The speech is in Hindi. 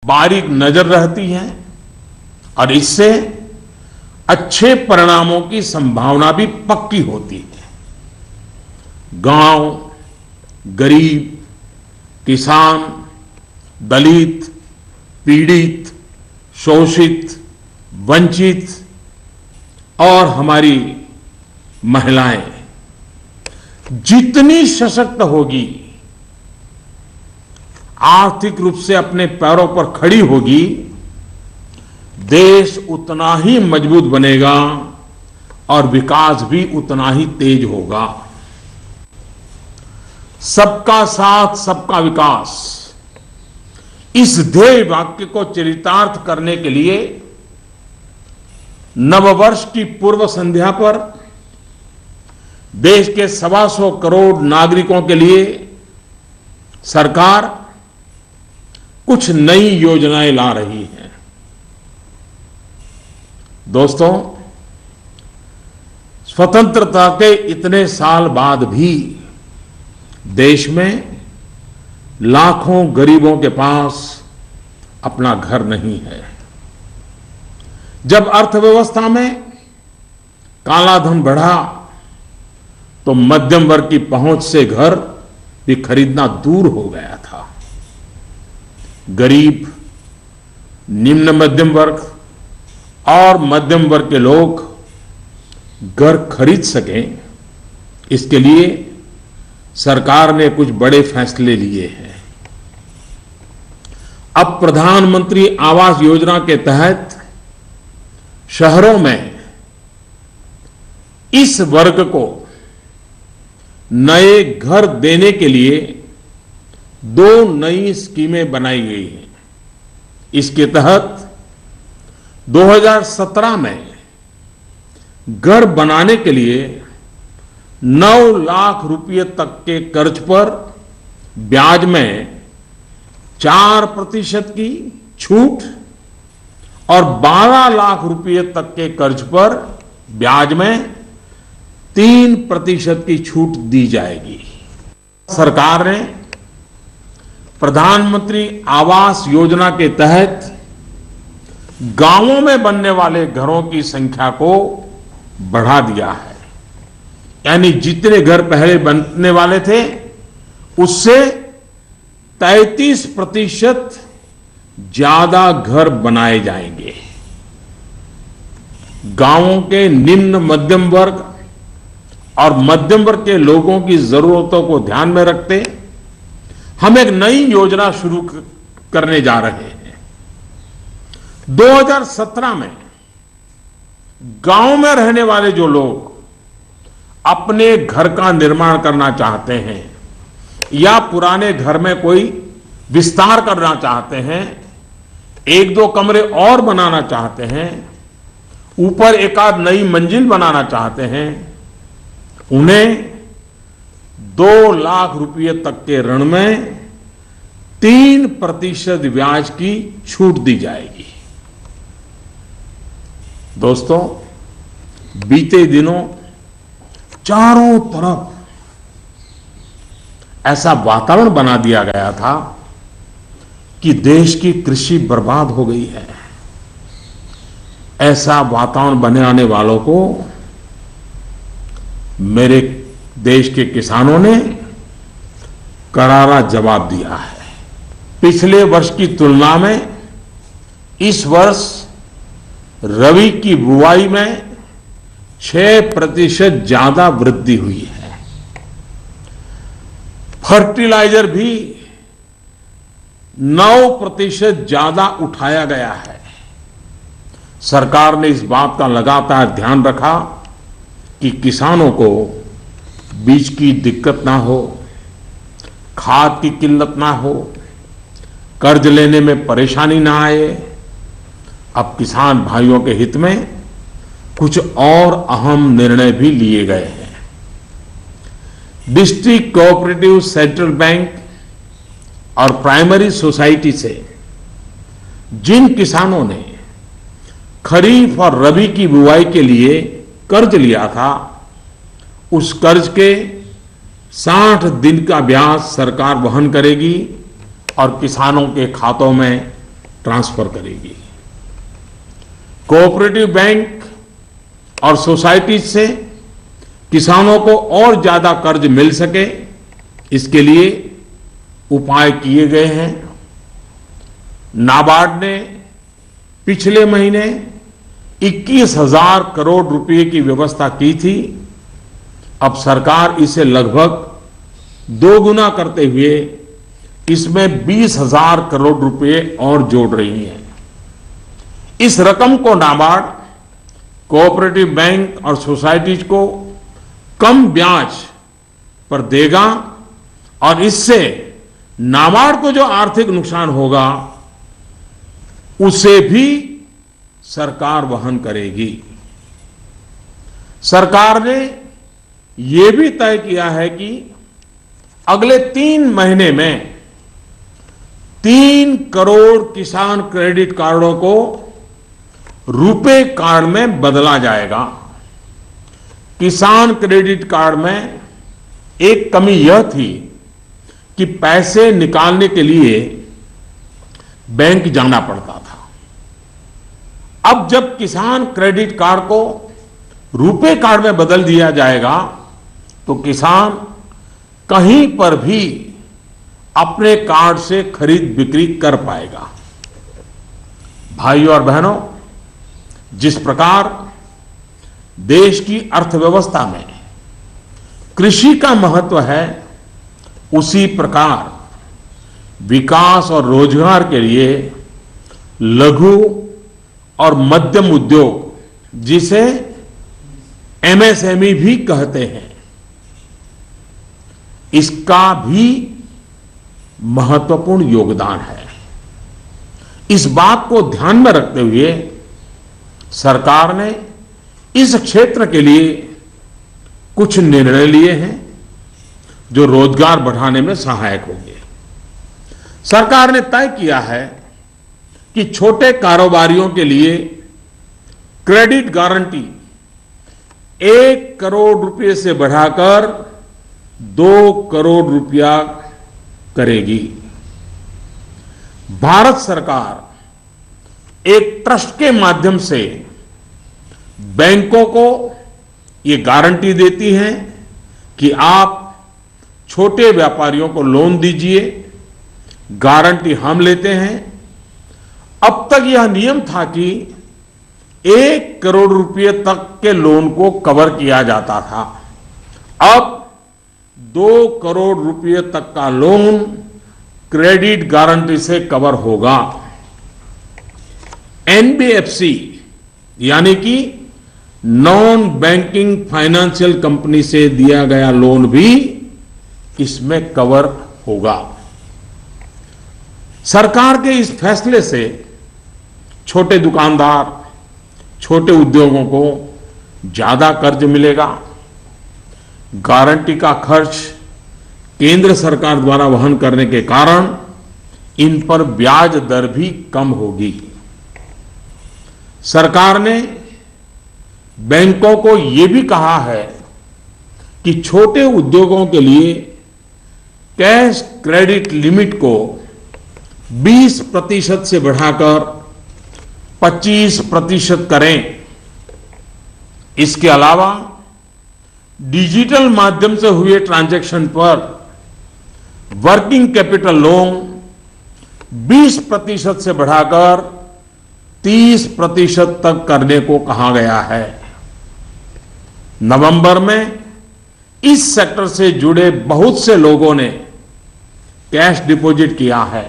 बारीक नजर रहती है और इससे अच्छे परिणामों की संभावना भी पक्की होती है। गांव, गरीब, किसान, दलित, पीड़ित, शोषित, वंचित और हमारी महिलाएं जितनी सशक्त होगी, आर्थिक रूप से अपने पैरों पर खड़ी होगी, देश उतना ही मजबूत बनेगा और विकास भी उतना ही तेज होगा। सबका साथ, सबका विकास, इस ध्येय वाक्य को चरितार्थ करने के लिए नववर्ष की पूर्व संध्या पर देश के 125 करोड़ नागरिकों के लिए सरकार कुछ नई योजनाएं ला रही है। दोस्तों, स्वतंत्रता के इतने साल बाद भी देश में लाखों गरीबों के पास अपना घर नहीं है। जब अर्थव्यवस्था में काला धन बढ़ा तो मध्यम वर्ग की पहुंच से घर भी खरीदना दूर हो गया था। गरीब, निम्न मध्यम वर्ग और मध्यम वर्ग के लोग घर खरीद सकें, इसके लिए सरकार ने कुछ बड़े फैसले लिए हैं। अब प्रधानमंत्री आवास योजना के तहत शहरों में इस वर्ग को नए घर देने के लिए 2 नई स्कीमें बनाई गई हैं। इसके तहत 2017 में घर बनाने के लिए 9 लाख रुपए तक के कर्ज पर ब्याज में 4% की छूट और 12 लाख रुपए तक के कर्ज पर ब्याज में 3% की छूट दी जाएगी। सरकार ने प्रधानमंत्री आवास योजना के तहत गांवों में बनने वाले घरों की संख्या को बढ़ा दिया है। यानी जितने घर पहले बनने वाले थे उससे 33% ज्यादा घर बनाए जाएंगे। गांवों के निम्न मध्यम वर्ग और मध्यम वर्ग के लोगों की जरूरतों को ध्यान में रखते हम एक नई योजना शुरू करने जा रहे हैं। 2017 में गांव में रहने वाले जो लोग अपने घर का निर्माण करना चाहते हैं या पुराने घर में कोई विस्तार करना चाहते हैं, 1-2 कमरे और बनाना चाहते हैं, ऊपर एक आध नई मंजिल बनाना चाहते हैं, उन्हें 2 लाख रुपए तक के ऋण में 3% ब्याज की छूट दी जाएगी। दोस्तों, बीते दिनों चारों तरफ ऐसा वातावरण बना दिया गया था कि देश की कृषि बर्बाद हो गई है। ऐसा वातावरण बनाने वालों को मेरे देश के किसानों ने करारा जवाब दिया है। पिछले वर्ष की तुलना में इस वर्ष रबी की बुआई में 6% ज्यादा वृद्धि हुई है। फर्टिलाइजर भी 9% ज्यादा उठाया गया है। सरकार ने इस बात का लगातार ध्यान रखा कि किसानों को बीज की दिक्कत ना हो, खाद की किल्लत ना हो, कर्ज लेने में परेशानी ना आए। अब किसान भाइयों के हित में कुछ और अहम निर्णय भी लिए गए हैं। डिस्ट्रिक्ट कोऑपरेटिव सेंट्रल बैंक और प्राइमरी सोसाइटी से जिन किसानों ने खरीफ और रबी की बुआई के लिए कर्ज लिया था, उस कर्ज के 60 दिन का ब्याज सरकार वहन करेगी और किसानों के खातों में ट्रांसफर करेगी। कोऑपरेटिव बैंक और सोसाइटीज से किसानों को और ज्यादा कर्ज मिल सके, इसके लिए उपाय किए गए हैं। नाबार्ड ने पिछले महीने 21,000 करोड़ रुपए की व्यवस्था की थी। अब सरकार इसे लगभग 2 गुना करते हुए इसमें 20,000 करोड़ रुपए और जोड़ रही है। इस रकम को नाबार्ड कोऑपरेटिव बैंक और सोसाइटीज को कम ब्याज पर देगा और इससे नाबार्ड को जो आर्थिक नुकसान होगा उसे भी सरकार वहन करेगी। सरकार ने यह भी तय किया है कि अगले 3 महीने में 3 करोड़ किसान क्रेडिट कार्डों को रुपे कार्ड में बदला जाएगा। किसान क्रेडिट कार्ड में एक कमी यह थी कि पैसे निकालने के लिए बैंक जाना पड़ता था। अब जब किसान क्रेडिट कार्ड को रुपे कार्ड में बदल दिया जाएगा तो किसान कहीं पर भी अपने कार्ड से खरीद बिक्री कर पाएगा। भाइयों और बहनों, जिस प्रकार देश की अर्थव्यवस्था में कृषि का महत्व है, उसी प्रकार विकास और रोजगार के लिए लघु और मध्यम उद्योग, जिसे एमएसएमई भी कहते हैं, इसका भी महत्वपूर्ण योगदान है। इस बात को ध्यान में रखते हुए सरकार ने इस क्षेत्र के लिए कुछ निर्णय लिए हैं जो रोजगार बढ़ाने में सहायक होंगे। सरकार ने तय किया है कि छोटे कारोबारियों के लिए क्रेडिट गारंटी 1 करोड़ रुपए से बढ़ाकर 2 करोड़ रुपया करेगी। भारत सरकार एक ट्रस्ट के माध्यम से बैंकों को ये गारंटी देती है कि आप छोटे व्यापारियों को लोन दीजिए, गारंटी हम लेते हैं। अब तक यह नियम था कि 1 करोड़ रुपए तक के लोन को कवर किया जाता था। अब 2 करोड़ रुपए तक का लोन क्रेडिट गारंटी से कवर होगा। एनबीएफसी यानी कि नॉन बैंकिंग फाइनेंशियल कंपनी से दिया गया लोन भी इसमें कवर होगा। सरकार के इस फैसले से छोटे दुकानदार, छोटे उद्योगों को ज्यादा कर्ज मिलेगा। गारंटी का खर्च केंद्र सरकार द्वारा वहन करने के कारण इन पर ब्याज दर भी कम होगी। सरकार ने बैंकों को यह भी कहा है कि छोटे उद्योगों के लिए कैश क्रेडिट लिमिट को 20% से बढ़ाकर 25% करें। इसके अलावा डिजिटल माध्यम से हुए ट्रांजैक्शन पर वर्किंग कैपिटल लोन 20% से बढ़ाकर 30% तक करने को कहा गया है। नवंबर में इस सेक्टर से जुड़े बहुत से लोगों ने कैश डिपॉजिट किया है।